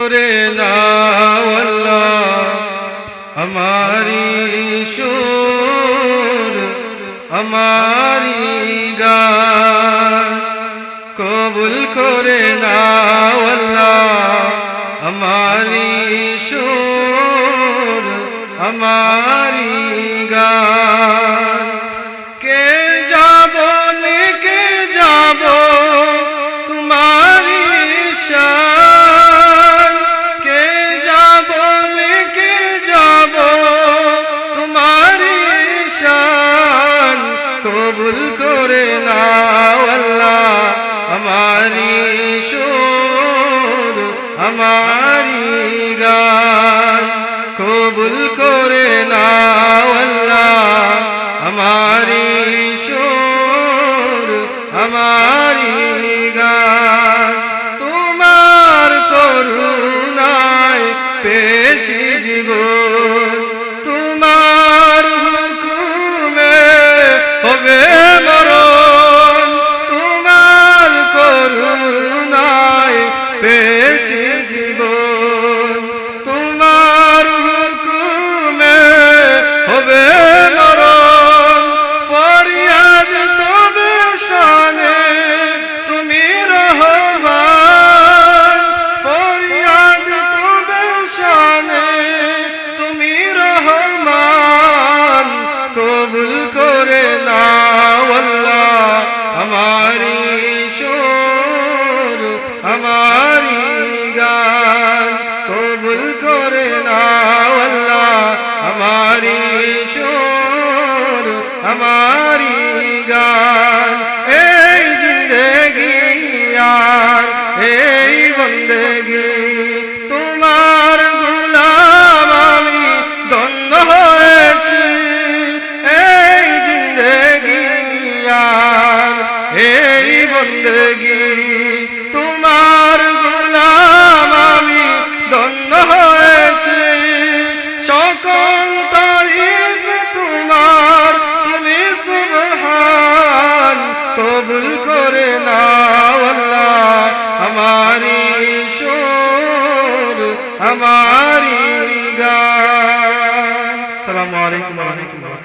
করে নাও আল্লাহ আমারি সুর আমারি গান কবুল করে নাও আল্লাহ আমারি সুর আমারি গান কে যাব লেকে যাব তোমারি শান কে যাব লেকে যাব তোমারি শান কবুল করে নাও আল্লাহ আমারি সুর আমারি গান কবুল করে নাও আল্লাহ আমারি সুর আমারি গান তোমার করুণায় পেয়েছি জীবন তোমার হুকুমে হবে মরণ তোমার করুণায় পেয়েছি জীবন তোমার হুকুমে হবে মরণ ফরিয়াদ তবে শানে তুমি রহমান ফরিয়াদ তবে শানে তুমি রহমান কবুল করে নাও আল্লাহ আমারি সুর আমারি গান কবুল করে নাও আল্লাহ আমারি সুর আমারি গান এই জিন্দেগি আর এই বন্দেগি তোমার গোলাম আমি ধন্য হয়েছি এই জিন্দেগি আর এই বন্দেগি তোমার গোলাম আমি ধন্য হয়েছি সকল তারিফ তোমার তুমি সুবহান কবুল করে নাও আল্লাহ আমারি সুর আমারি গান। আসসালামু আলাইকুম ওয়া রাহমাতুল্লাহ।